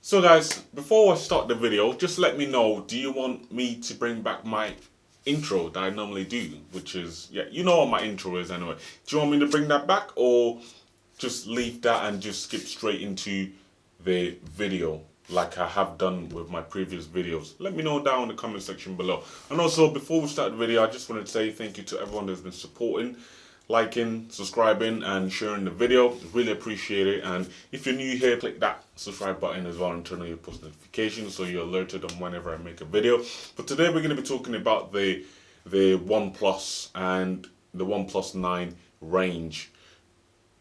So guys, before I start the video, just let me know, do you want me to bring back my intro that I normally do? Which is, yeah, you know what my intro is anyway. Do you want me to bring that back or just leave that and just skip straight into the video like I have done with my previous videos? Let me know down in the comment section below. And also, before we start the video, I just wanted to say thank you to everyone that's been supporting, liking, subscribing and sharing the video. Really appreciate it. And if you're new here, click that subscribe button as well and turn on your post notifications so you're alerted on whenever I make a video. But today we're going to be talking about the OnePlus and the OnePlus 9 range.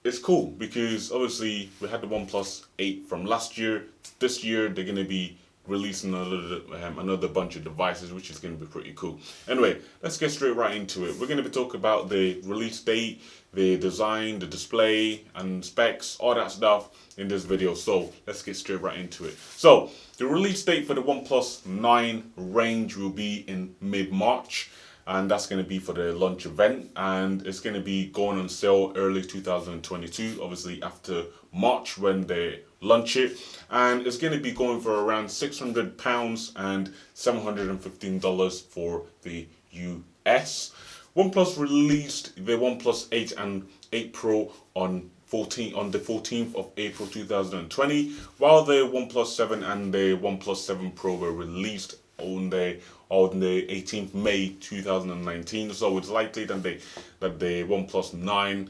It's cool because obviously we had the OnePlus 8 from last year. This year they're going to be releasing another bunch of devices, which is going to be pretty cool. Anyway, let's get straight right into it. We're going to be talking about the release date, the design, the display and specs, all that stuff in this video. So let's get straight right into it. So the release date for the OnePlus 9 range will be in mid-March, and that's going to be for the launch event, and it's going to be going on sale early 2022, obviously after March when they launch it, and it's going to be going for around £600 and $715 for the US. OnePlus released the OnePlus 8 and 8 Pro on the 14th of April 2020, while the OnePlus 7 and the OnePlus 7 Pro were released on the 18th May 2019. So it's likely that the OnePlus 9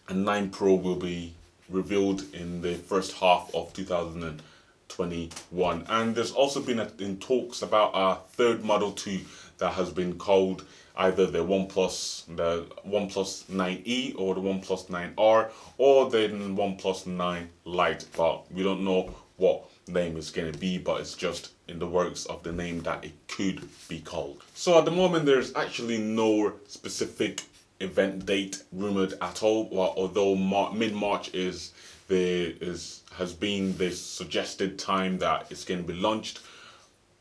and 9 Pro will be revealed in the first half of 2021. And there's also been in talks about a third Model 2 that has been called either the OnePlus 9e or the OnePlus 9R or the OnePlus 9 Lite, but we don't know what name it's going to be, but it's just in the works of the name that it could be called. So at the moment there's actually no specific event date rumored at all, although mid-March has been the suggested time that it's going to be launched,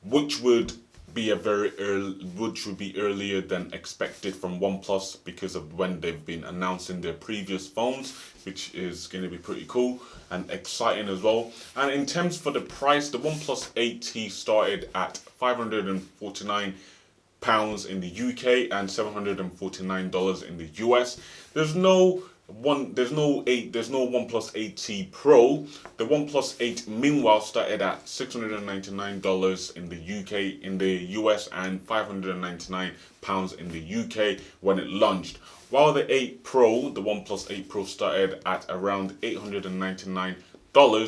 which would be earlier than expected from OnePlus because of when they've been announcing their previous phones, which is going to be pretty cool and exciting as well. And in terms for the price, the OnePlus 8T started at £549 in the UK and $749 in the US. There's no OnePlus 8T Pro. The OnePlus 8 meanwhile started at $699 in the UK, in the US, and £599 in the UK when it launched. While the 8 Pro, the OnePlus 8 Pro started at around $899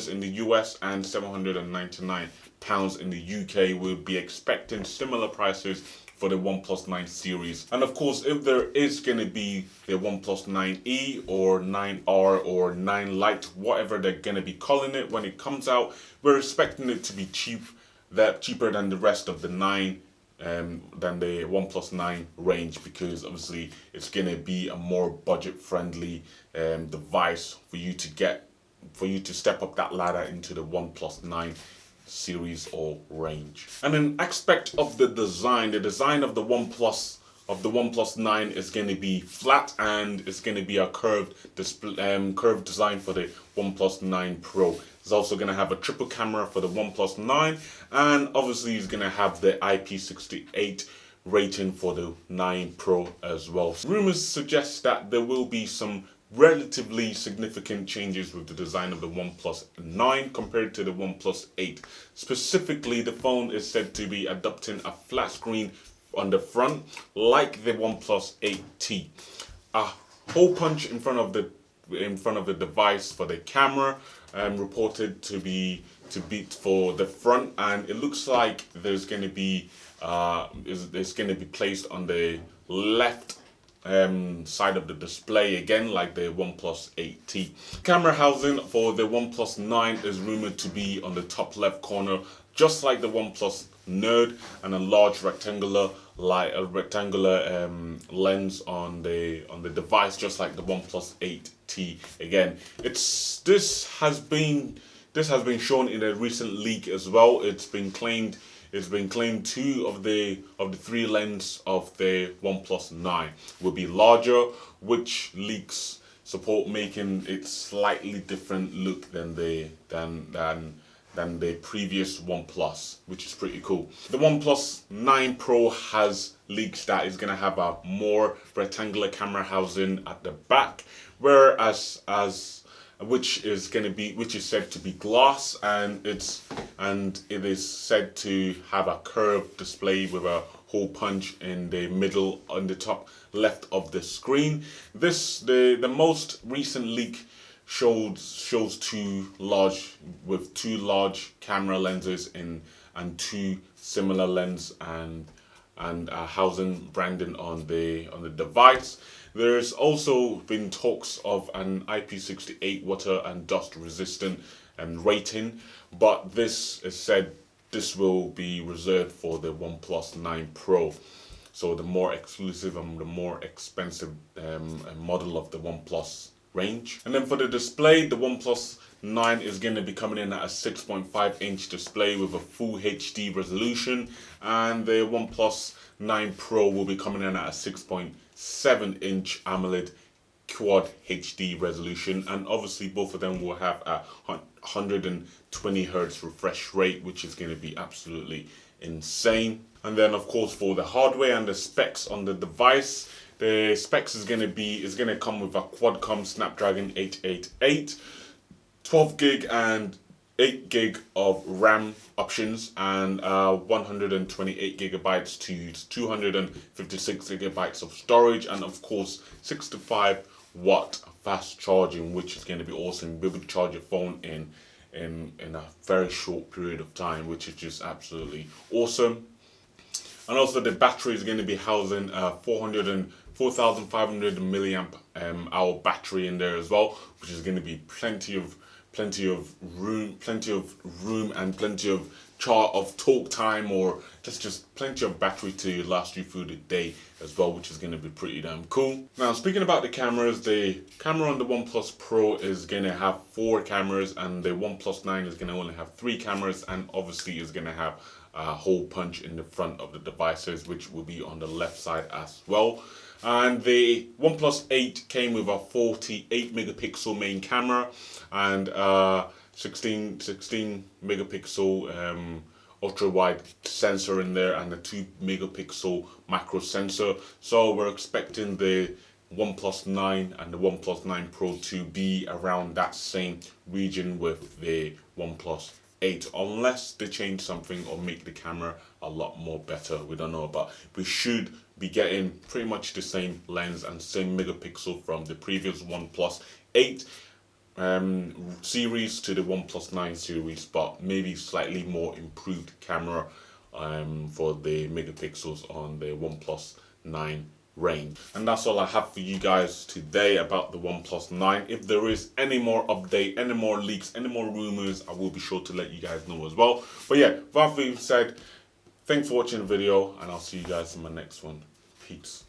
in the US and £799 in the UK. We'll be expecting similar prices for the OnePlus 9 series. And of course, if there is going to be the OnePlus 9e or 9R or 9 Lite, whatever they're going to be calling it when it comes out, we're expecting it to be cheaper than the rest of the 9 than the OnePlus 9 range, because obviously it's going to be a more budget friendly device for you to step up that ladder into the OnePlus 9 series or range. And an aspect of the design of the OnePlus 9 is going to be flat, and it's going to be a curved design for the OnePlus 9 Pro. It's also going to have a triple camera for the OnePlus 9, and obviously it's going to have the IP68 rating for the 9 Pro as well. Rumors suggest that there will be some relatively significant changes with the design of the OnePlus 9 compared to the OnePlus 8. Specifically, the phone is said to be adopting a flat screen on the front like the OnePlus 8T. A hole punch in front of the device for the camera, reported to be for the front, and it looks like there's going to be placed on the left side of the display, again like the OnePlus 8T. Camera housing for the OnePlus 9 is rumored to be on the top left corner, just like the OnePlus Nerd, and a large rectangular lens on the device, just like the OnePlus 8T. Again, this has been shown in a recent leak as well. It's been claimed 2 of the 3 lenses of the OnePlus 9 will be larger, which leaks support making it slightly different look than than the previous OnePlus, which is pretty cool. The OnePlus 9 Pro has leaks that is going to have a more rectangular camera housing at the back, whereas which is said to be glass, and it is said to have a curved display with a hole punch in the middle on the top left of the screen. The most recent leak shows two large camera lenses and two similar lens and housing branding on the device. There's also been talks of an IP68 water and dust resistant rating, but this is said this will be reserved for the OnePlus 9 Pro. So the more exclusive and the more expensive model of the OnePlus range. And then for the display, the OnePlus 9 is going to be coming in at a 6.5-inch display with a full HD resolution, and the OnePlus 9 Pro will be coming in at a 6.7-inch AMOLED Quad HD resolution, and obviously both of them will have a 120 Hz refresh rate, which is going to be absolutely insane. And then of course for the hardware and the specs on the device, the specs is going to come with a Qualcomm Snapdragon 888, 12 gig and 8 gig of RAM options, and 128 gigabytes to 256 gigabytes of storage, and of course 65-watt fast charging, which is going to be awesome. Be able to charge your phone in a very short period of time, which is just absolutely awesome. And also the battery is going to be housing 4,500 milliamp hour battery in there as well, which is going to be plenty of room and plenty of talk time, or just plenty of battery to last you through the day as well, which is going to be pretty damn cool. Now speaking about the cameras, the camera on the OnePlus Pro is going to have 4 cameras, and the OnePlus 9 is going to only have 3 cameras, and obviously is going to have a hole punch in the front of the devices, which will be on the left side as well. And the OnePlus 8 came with a 48 megapixel main camera and 16 megapixel ultra wide sensor in there, and a 2 megapixel macro sensor. So we're expecting the OnePlus 9 and the OnePlus 9 Pro to be around that same region with the OnePlus 8, unless they change something or make the camera a lot more better. We don't know, but we should be getting pretty much the same lens and same megapixel from the previous OnePlus 8 series to the OnePlus 9 series, but maybe slightly more improved camera for the megapixels on the OnePlus 9 range. And that's all I have for you guys today about the OnePlus 9. If there is any more update, any more leaks, any more rumors, I will be sure to let you guys know as well. But yeah, with that being said, thanks for watching the video, and I'll see you guys in my next one. Peace.